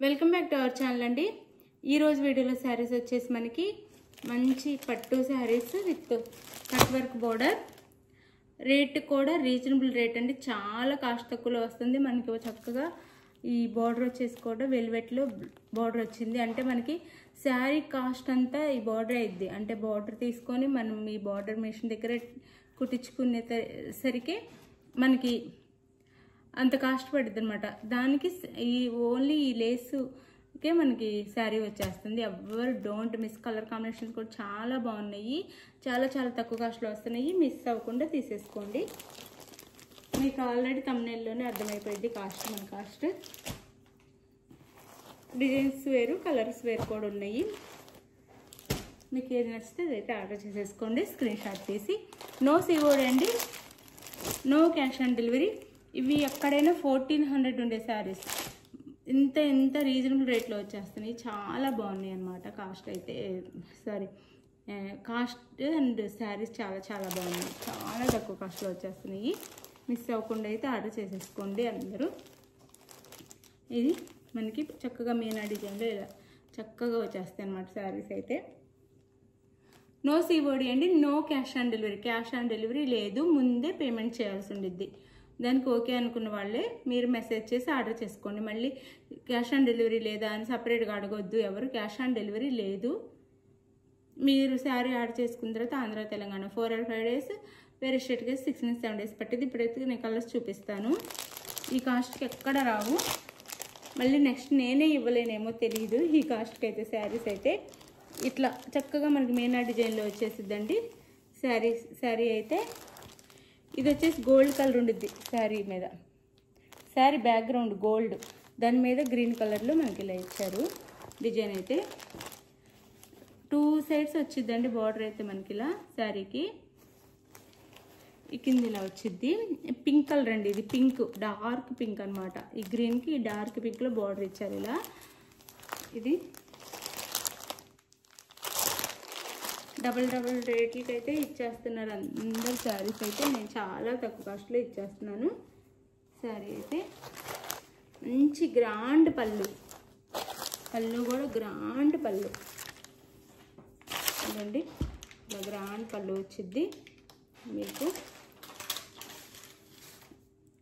Welcome back to our channel అండి. ఈ రోజు వీడియోలో శారీస్ వచ్చేసి మనకి మంచి పట్టు saris with cut work border. Rate కూడా రీజనబుల్ రేట్ అండి, చాలా కాస్ట్ తక్కువలో వస్తుంది. మనకి చక్కగా ఈ బార్డర్ వచ్చేసి కూడా వెల్వెట్లో బార్డర్ వచ్చింది. అంటే మనకి శారీ కాస్ట్ అంతా ఈ బార్డర్ అయింది. అంటే బార్డర్ తీసుకొని మనం ఈ బార్డర్ మిషన్ దగ్గర కుట్టించుకునేసరికి మనకి అంత కాస్ట్ పడుతుంది అనమాట. దానికి ఈ ఓన్లీ ఈ లేసుకే మనకి శారీ వచ్చేస్తుంది. ఎవరు డోంట్ మిస్. కలర్ కాంబినేషన్స్ కూడా చాలా బాగున్నాయి, చాలా చాలా తక్కువ కాస్ట్లో వస్తున్నాయి. మిస్ అవ్వకుండా తీసేసుకోండి. మీకు ఆల్రెడీ థంబ్నెయిల్లోనే అర్థమైపోయింది కాస్ట్. మన కాస్ట్ డిజైన్స్ వేరు, కలర్స్ వేరు కూడా ఉన్నాయి. మీకు ఏది నచ్చితే అదైతే ఆర్డర్ చేసేసుకోండి. స్క్రీన్ షాట్ తీసి. నో సిఓడి అండి, నో క్యాష్ ఆన్ డెలివరీ. ఇవి ఎక్కడైనా 1400 ఉండే శారీస్ ఇంత రీజనబుల్ రేట్లో వచ్చేస్తున్నాయి. చాలా బాగున్నాయి అన్నమాట. కాస్ట్ అయితే కాస్ట్ అండ్ శారీస్ చాలా చాలా బాగున్నాయి. చాలా తక్కువ కాస్ట్లో వచ్చేస్తున్నాయి. మిస్ అవ్వకుండా అయితే ఆర్డర్ చేసేసుకోండి అందరూ. ఇది మనకి చక్కగా మీనా డిజైన్లో ఇలా చక్కగా వచ్చేస్తాయి అన్నమాట శారీస్ అయితే. నో సిఓడి అండి, no cash on delivery. Cash on delivery లేదు, ముందే పేమెంట్ చేయాల్సి ఉండిద్ది. దానికి ఓకే అనుకున్న వాళ్ళే మీరు మెసేజ్ చేసి ఆర్డర్ చేసుకోండి. మళ్ళీ క్యాష్ ఆన్ డెలివరీ లేదా అని సపరేట్గా అడగొద్దు ఎవరు. క్యాష్ ఆన్ డెలివరీ లేదు. మీరు శారీ ఆర్డర్ చేసుకున్న తర్వాత ఆంధ్ర తెలంగాణ 4 or 5 days, వేరే స్టేట్కి 6 నుంచి 7 days పట్టింది. ఇప్పుడైతే నేను కలర్స్ చూపిస్తాను. ఈ కాస్ట్కి ఎక్కడ రావు. మళ్ళీ నెక్స్ట్ నేనే ఇవ్వలేనేమో తెలియదు ఈ కాస్ట్కి అయితే. శారీస్ అయితే ఇట్లా చక్కగా మనకి మీనా డిజైన్లో వచ్చేసిద్దండి శారీ అయితే. ఇది వచ్చేసి గోల్డ్ కలర్ ఉండిద్ది శారీ మీద. శారీ బ్యాక్గ్రౌండ్ గోల్డ్, దాని మీద గ్రీన్ కలర్లో మనకి ఇలా ఇచ్చారు డిజైన్ అయితే. 2 sides వచ్చిద్దండి బార్డర్ అయితే మనకి ఇలా శారీకి. ఈ కింద ఇలా వచ్చిద్ది. పింక్ కలర్ అండి, ఇది పింక్, డార్క్ పింక్ అనమాట. ఈ గ్రీన్కి డార్క్ పింక్లో బార్డర్ ఇచ్చారు ఇలా. ఇది డబల్ రేట్లకి అయితే ఇచ్చేస్తున్నారు అందరు శారీస్ అయితే. నేను చాలా తక్కువ కాస్ట్లో ఇచ్చేస్తున్నాను. శారీ అయితే మంచి గ్రాండ్ పళ్ళు కూడా గ్రాండ్ పళ్ళు ఇదండి. ఇలా గ్రాండ్ పళ్ళు వచ్చింది మీకు.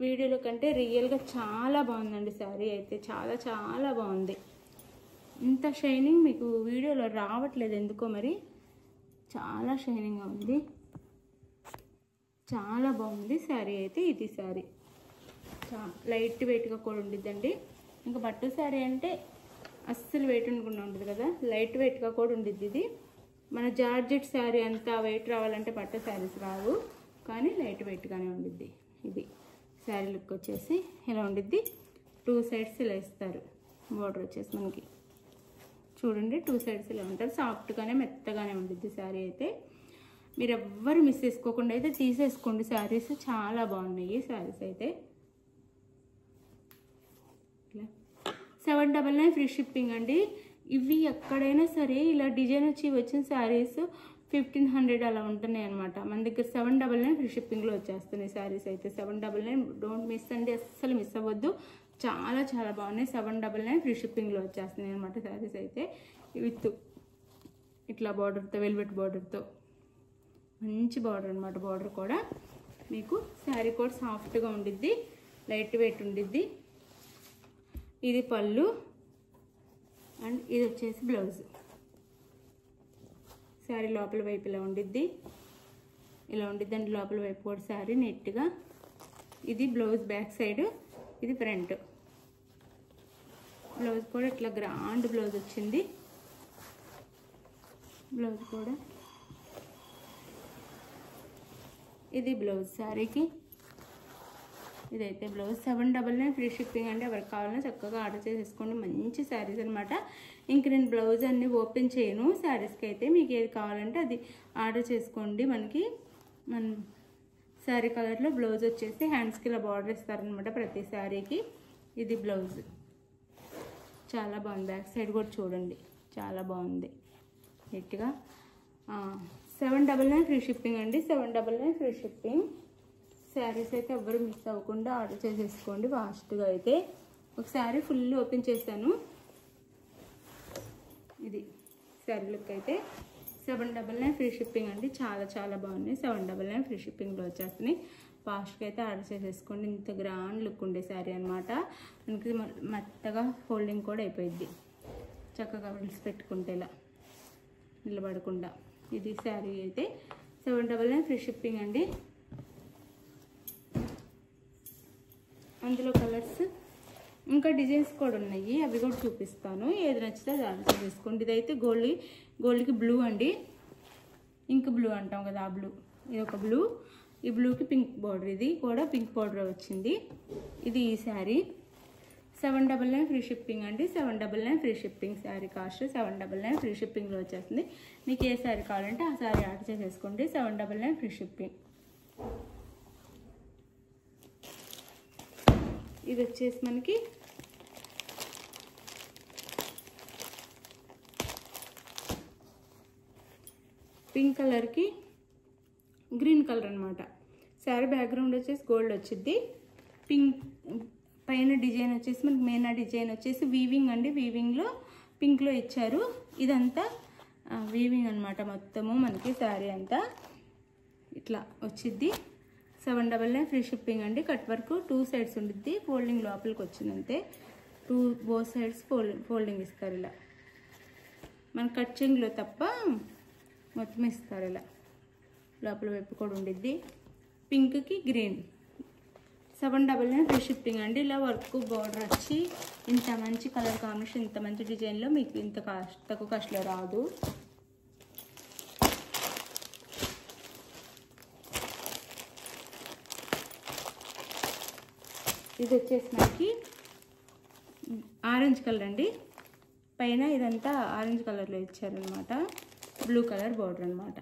వీడియోలో కంటే రియల్గా చాలా బాగుందండి శారీ అయితే. చాలా చాలా బాగుంది. ఇంత షైనింగ్ మీకు వీడియోలో రావట్లేదు ఎందుకో మరి. చాలా షైనింగ్గా ఉంది, చాలా బాగుంది శారీ అయితే. ఇది శారీ లైట్ వెయిట్గా కూడా ఉండిద్దండి. ఇంకా పట్టు శారీ అంటే అస్సలు వెయిట్ ఉండకుండా ఉంటుంది కదా, లైట్ వెయిట్గా కూడా ఉండిద్ది. ఇది మన జార్జెట్ శారీ అంతా వెయిట్ రావాలంటే పట్టు శారీస్ రావు, కానీ లైట్ వెయిట్గానే ఉండిద్ది. ఇది శారీ లుక్ వచ్చేసి ఇలా ఉండిద్ది. 2 sides ఇలా ఇస్తారు. బోర్డర్ వచ్చేసి మనకి చూడండి 2 sides ఇలా ఉంటారు. సాఫ్ట్గానే మెత్తగానే ఉండిద్ది శారీ అయితే. మీరు ఎవ్వరు మిస్ చేసుకోకుండా అయితే తీసేసుకోండి. శారీస్ చాలా బాగున్నాయి శారీస్ అయితే. 799 ఫ్రీ షిప్పింగ్ అండి. ఇవి ఎక్కడైనా సరే ఇలా డిజైన్ వచ్చి వచ్చిన శారీస్ 1500 అలా ఉంటున్నాయి అనమాట. మన దగ్గర 799 ఫ్రీ షిప్పింగ్లో వచ్చేస్తున్నాయి శారీస్ అయితే. 799 డోంట్ మిస్ అండి, అస్సలు మిస్ అవ్వద్దు. చాలా చాలా బాగున్నాయి. 799 ఫ్రీ షిప్పింగ్లో వచ్చేస్తున్నాయి అనమాట శారీస్ అయితే. విత్ ఇట్లా బార్డర్తో, వెల్వెట్ బార్డర్తో మంచి బార్డర్ అనమాట. బార్డర్ కూడా మీకు శారీ కూడా సాఫ్ట్గా ఉండిద్ది, లైట్ వెయిట్ ఉండిద్ది. ఇది పళ్ళు అండ్ ఇది వచ్చేసి బ్లౌజ్. శారీ లోపల వైపు ఇలా ఉండిద్ది, ఇలా ఉండిద్ది అండి లోపల వైపు కూడా శారీ నీట్గా. ఇది బ్లౌజ్ బ్యాక్ సైడ్, ఇది ఫ్రంట్. బ్లౌజ్ కూడా ఇట్లా గ్రాండ్ బ్లౌజ్ వచ్చింది. బ్లౌజ్ కూడా ఇది బ్లౌజ్ శారీకి. ఇదైతే బ్లౌజ్. 799 ఫ్రీ షిప్పింగ్ అండి. ఎవరికి కావాలన్నా చక్కగా ఆర్డర్ చేసేసుకోండి. మంచి శారీస్ అనమాట. ఇంక నేను బ్లౌజ్ అన్ని ఓపెన్ చేయను శారీస్కి అయితే. మీకు ఏది కావాలంటే అది ఆర్డర్ చేసుకోండి. మనకి మన శారీ కలర్లో బ్లౌజ్ వచ్చేసి హ్యాండ్స్కి ఇలా బార్డర్ ఇస్తారనమాట ప్రతి శారీకి. ఇది బ్లౌజ్ చాలా బాగుంది. బ్యాక్ సైడ్ కూడా చూడండి చాలా బాగుంది నీట్గా. 799 ఫ్రీ షిప్పింగ్ అండి. 799 ఫ్రీ షిప్పింగ్. శారీస్ అయితే ఎవ్వరు మిస్ అవ్వకుండా ఆర్డర్ చేసేసుకోండి ఫాస్ట్గా అయితే. ఒక శారీ ఫుల్ ఓపెన్ చేశాను. ఇది శారీ లుక్ అయితే 799 ఫ్రీ షిప్పింగ్ అండి. చాలా చాలా బాగున్నాయి. 799 ఫ్రీ షిప్పింగ్లో వచ్చేస్తున్నాయి. ఫాస్ట్గా అయితే ఆర్డర్ చేసేసుకోండి. ఇంత గ్రాండ్ లుక్ ఉండే శారీ అనమాట. మనకి మెత్తగా ఫోల్డింగ్ కూడా అయిపోయింది. చక్కగా విడిసి పెట్టుకుంటే ఇలా నిలబడకుండా. ఇది శారీ అయితే 799 ఫ్రీ షిప్పింగ్ అండి. అందులో కలర్స్ ఇంకా డిజైన్స్ కూడా ఉన్నాయి, అవి కూడా చూపిస్తాను. ఏది నచ్చితే అది ఆర్డర్ చేసుకోండి. ఇదైతే గోల్డ్కి బ్లూ అండి, ఇంక్ బ్లూ అంటాం కదా ఆ బ్లూ. ఇది ఒక బ్లూ, ఈ బ్లూకి పింక్ బార్డర్, ఇది కూడా పింక్ బార్డర్ వచ్చింది. ఇది ఈ శారీ 799 ఫ్రీ షిప్పింగ్ అండి. 799 free shipping. Sari cost 799 free షిప్పింగ్లో వచ్చేస్తుంది. మీకు ఏ శారీ కావాలంటే ఆ శారీ ఆర్డర్ చేసేసుకోండి. 799 ఫ్రీ షిప్పింగ్. ఇది వచ్చేసి మనకి పింక్ కలర్కి గ్రీన్ కలర్ అనమాట. శారీ బ్యాక్గ్రౌండ్ వచ్చేసి గోల్డ్ వచ్చింది. పింక్ పైన డిజైన్ వచ్చేసి మనకి మెయిన్ డిజైన్ వచ్చేసి వీవింగ్ అండి. వీవింగ్లో పింక్లో ఇచ్చారు. ఇదంతా వీవింగ్ అనమాట. మొత్తము మనకి శారీ అంతా ఇట్లా వచ్చిద్ది. 799 ఫ్రీ షిప్పింగ్ అండి. కట్ వర్క్ 2 సైడ్స్ ఉండిద్ది. ఫోల్డింగ్ లోపలికి వచ్చిందంతే. బోత్ సైడ్స్ ఫోల్డింగ్ ఇస్తారు ఇలా. మన కట్చింగ్లో తప్ప మొత్తం ఇస్తారు ఇలా. లోపల వైపు కూడా ఉండిద్ది. పింక్కి గ్రీన్. 799 ఫ్రీ షిప్పింగ్ అండి. ఇలా వర్క్ బార్డర్ వచ్చి ఇంత మంచి కలర్ కాంబినేషన్, ఇంత మంచి డిజైన్లో మీకు ఇంత తక్కువ కాస్ట్లో రాదు. ఇది వచ్చేసి మనకి ఆరెంజ్ కలర్ అండి. పైన ఇదంతా ఆరెంజ్ కలర్లో ఇచ్చారనమాట. బ్లూ కలర్ బార్డర్ అనమాట.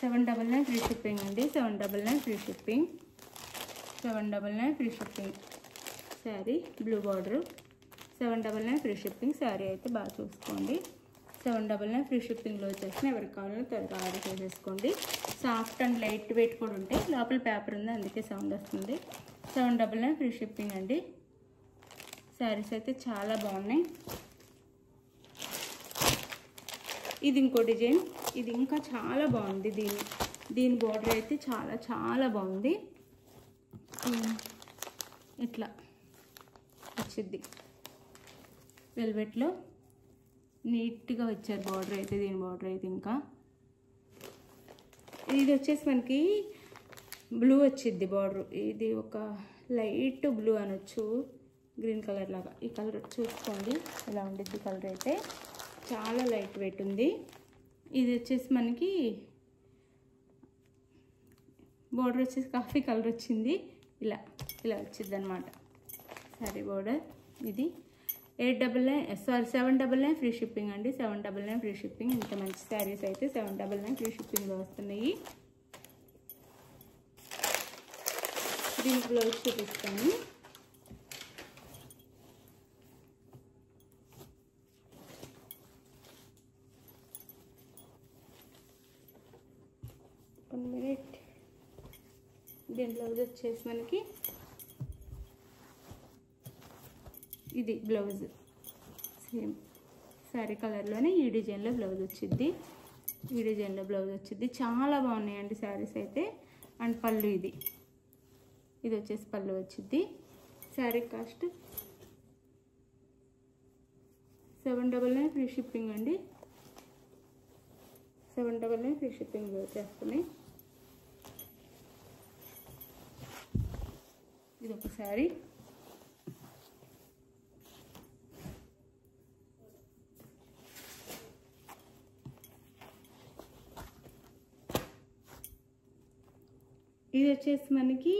799 ఫ్రీ షిప్పింగ్ అండి. 799 free shipping. 799 free shipping. Sari blue border. 799 free shipping. Sari అయితే బాగా చూసుకోండి. 799 ఫ్రీ షిప్పింగ్లో వచ్చేసి ఎవరికి కావాలో త్వరగా ఆర్డర్ చేసేసుకోండి. సాఫ్ట్ అండ్ లైట్ వెయిట్ కూడా ఉంటాయి. లోపల పేపర్ ఉంది, అందుకే సౌండ్ వస్తుంది. 799 ఫ్రీ షిప్పింగ్ అండి. శారీస్ అయితే చాలా బాగున్నాయి. ఇది ఇంకో డిజైన్. ఇది ఇంకా చాలా బాగుంది. దీని బార్డర్ అయితే చాలా చాలా బాగుంది. ఇట్లా వచ్చింది వెల్వెట్లో నీట్గా వచ్చారు బార్డర్ అయితే. దీని బార్డర్ అయితే ఇంకా ఇది వచ్చేసి మనకి బ్లూ వచ్చింది బార్డర్. ఇది ఒక లైట్ బ్లూ అనొచ్చు, గ్రీన్ కలర్ లాగా. ఈ కలర్ చూసుకోండి ఇలా ఉండిద్ది. కలర్ అయితే చాలా లైట్ వెయిట్ ఉంది. ఇది వచ్చేసి మనకి బార్డర్ వచ్చేసి కాఫీ కలర్ వచ్చింది. ఇలా వచ్చింది అనమాట శారీ బార్డర్. ఇది 799 ఫ్రీ షిప్పింగ్ అండి. 799 ఫ్రీ షిప్పింగ్. ఇంత మంచి శారీస్ అయితే 799 ఫ్రీ షిప్పింగ్లో వస్తున్నాయి. దీని బ్లౌజ్ చూపిస్తాను. దీని బ్లౌజ్ వచ్చేసి మనకి ఇది బ్లౌజ్ సేమ్ శారీ కలర్లోనే ఈ డిజైన్లో బ్లౌజ్ వచ్చింది. ఈ డిజైన్లో బ్లౌజ్ వచ్చింది. చాలా బాగున్నాయండి శారీస్ అయితే. అండ్ పళ్ళు ఇది వచ్చేసి పళ్ళు వచ్చింది. శారీ కాస్ట్ 799 ఫ్రీ షిప్పింగ్ అండి. 799 ఫ్రీ షిప్పింగ్ వచ్చేస్తున్నాయి. ఇది ఒక శారీ. ఇది వచ్చేసి మనకి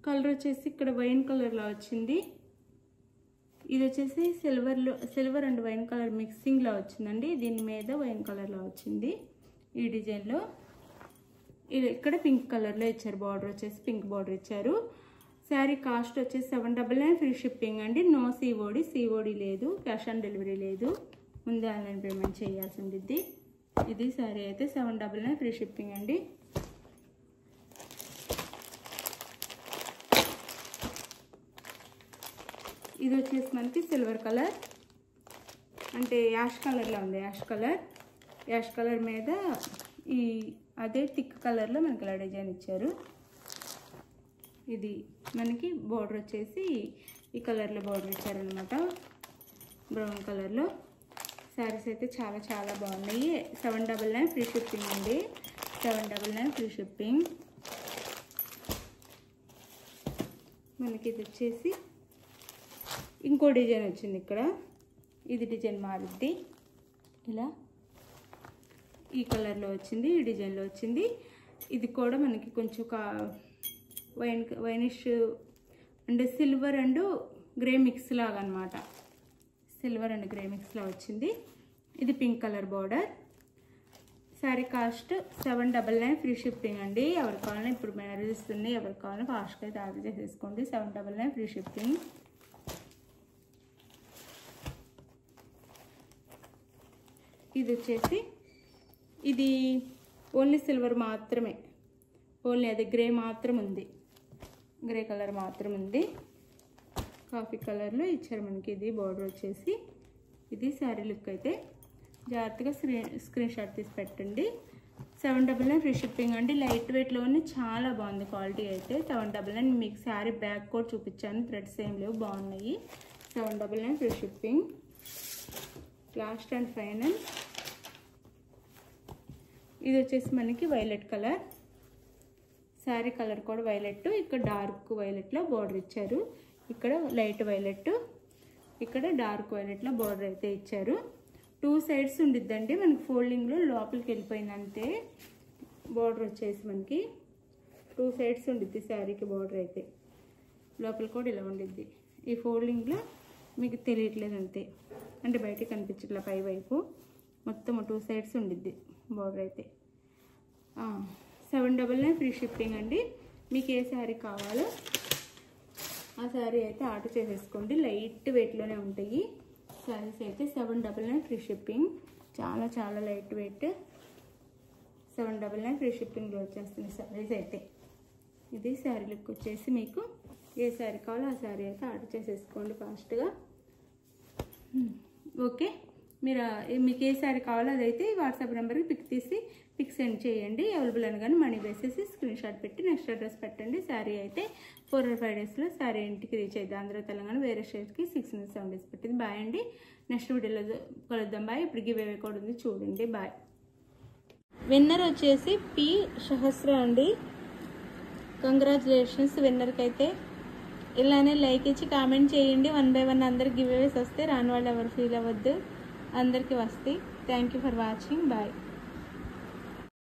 కలర్ వచ్చేసి ఇక్కడ వైన్ కలర్లో వచ్చింది. ఇది వచ్చేసి సిల్వర్ అండ్ వైన్ కలర్ మిక్సింగ్లో వచ్చిందండి. దీని మీద వైన్ కలర్లో వచ్చింది ఈ డిజైన్లో. ఇది ఇక్కడ పింక్ కలర్లో ఇచ్చారు. బార్డర్ వచ్చేసి పింక్ బార్డర్ ఇచ్చారు. శారీ కాస్ట్ వచ్చేసి 799 ఫ్రీ షిప్పింగ్ అండి. నో సిఓడి లేదు, క్యాష్ ఆన్ డెలివరీ లేదు. ముందే ఆన్లైన్ పేమెంట్ చేయాల్సి ఉంటుంది. ఇది శారీ అయితే 799 ఫ్రీ షిప్పింగ్ అండి. ఇది వచ్చేసి మనకి సిల్వర్ కలర్. అంటే యాష్ కలర్లో ఉంది. యాష్ కలర్ మీద ఈ అదే థిక్ కలర్లో మనకి ఇలా డిజైన్ ఇచ్చారు. ఇది మనకి బోర్డర్ వచ్చేసి ఈ కలర్లో బోర్డర్ ఇచ్చారనమాట, బ్రౌన్ కలర్లో. శారీస్ అయితే చాలా చాలా బాగున్నాయి. 799 ఫ్రీ షిప్పింగ్ అండి. 799 ఫ్రీ షిప్పింగ్. మనకి ఇది వచ్చేసి ఇంకో డిజైన్ వచ్చింది ఇక్కడ. ఇది డిజైన్ మారుద్ది, ఇలా ఈ కలర్లో వచ్చింది, ఈ డిజైన్లో వచ్చింది. ఇది కూడా మనకి కొంచెం వైనిష్ అంటే సిల్వర్ అండ్ గ్రే మిక్స్ లాగా అనమాట. సిల్వర్ అండ్ గ్రే మిక్స్లా వచ్చింది. ఇది pink colour border. Sari cost 799 free shipping అండి. ఎవరికి కావాలన్నా ఇప్పుడు మ్యారేజెస్ ఉన్నాయి, ఎవరికి కావాలన్నా ఫాస్ట్గా అయితే ఆర్డర్ చేసేసుకోండి. 799 ఫ్రీ షిప్పింగ్. ఇది వచ్చేసి ఇది ఓన్లీ సిల్వర్ మాత్రమే, ఓన్లీ అది గ్రే మాత్రం ఉంది, గ్రే కలర్ మాత్రం ఉంది. కాఫీ కలర్లో ఇచ్చారు మనకి. ఇది బార్డర్ వచ్చేసి ఇది శారీ లుక్ అయితే. జాగ్రత్తగా స్క్రీన్ షాట్ తీసి పెట్టండి. 799 ఫ్రీ షిప్పింగ్ అండి. లైట్ వెయిట్లోనే చాలా బాగుంది క్వాలిటీ అయితే. 799. మీకు శారీ బ్యాక్ కూడా చూపించాను, థ్రెడ్స్ ఏం లేవు, బాగున్నాయి. 799 free shipping. Last and final ఇది వచ్చేసి మనకి వైలెట్ కలర్. శారీ కలర్ కూడా వైలెట్. ఇక్కడ డార్క్ వైలెట్లో బార్డర్ ఇచ్చారు. ఇక్కడ లైట్ వైలెట్, ఇక్కడ డార్క్ వైలెట్లో బార్డర్ అయితే ఇచ్చారు. 2 సైడ్స్ ఉండిద్దండి మనకి. ఫోల్డింగ్లో లోపలికి వెళ్ళిపోయింది అంతే. బార్డర్ వచ్చేసి మనకి 2 సైడ్స్ ఉండిద్ది శారీకి. బార్డర్ అయితే లోపల కూడా ఇలా ఉండిద్ది. ఈ ఫోల్డింగ్లో మీకు తెలియట్లేదు అంతే, అంటే బయటికి కనిపించట్లా. పై వైపు మొత్తం 2 సైడ్స్ ఉండిద్ది బార్డర్ అయితే. 799 ఫ్రీ షిప్పింగ్ అండి. మీకు ఏ శారీ కావాలో ఆ శారీ అయితే ఆర్డర్ చేసేసుకోండి. లైట్ వెయిట్లోనే ఉంటాయి శారీస్ అయితే. 799 ఫ్రీ షిప్పింగ్. చాలా చాలా లైట్ వెయిట్. 799 ఫ్రీ షిప్పింగ్లో వచ్చేస్తుంది శారీస్ అయితే. ఇది శారీ లుక్ వచ్చేసి. మీకు ఏ శారీ కావాలో ఆ శారీ అయితే ఆర్డర్ చేసేసుకోండి ఫాస్ట్గా. ఓకే, మీకు ఏ శారీ కావాలో అదైతే వాట్సాప్ నెంబర్కి పిక్ సెండ్ చేయండి. అవైలబుల్ అనగానే మనీ వేసేసి స్క్రీన్ షాట్ పెట్టి నెక్స్ట్ అడ్రస్ పెట్టండి. శారీ అయితే 4 or 5 డేస్లో శారీ ఇంటికి రీచ్ అయితే. ఆంధ్ర తెలంగాణ వేరే స్టేట్కి 6 నుంచి 7 డేస్ పెట్టింది. బాయ్ అండి. నెక్స్ట్ వీడియోలో కలుద్దాం. బాయ్. ఇప్పుడు గివ్ అవే కూడా ఉంది, చూడండి. బాయ్. విన్నర్ వచ్చేసి పి సహస్ర అండి. కంగ్రాచులేషన్స్ విన్నర్కి అయితే. ఇలానే లైక్ ఇచ్చి కామెంట్ చేయండి. 1 by 1 అందరికి గివ్ అవేస్ వస్తే రాని వాళ్ళు ఎవరు ఫీల్ అవ్వద్దు, అందరికీ వస్తాయి. Thank you for watching. Bye.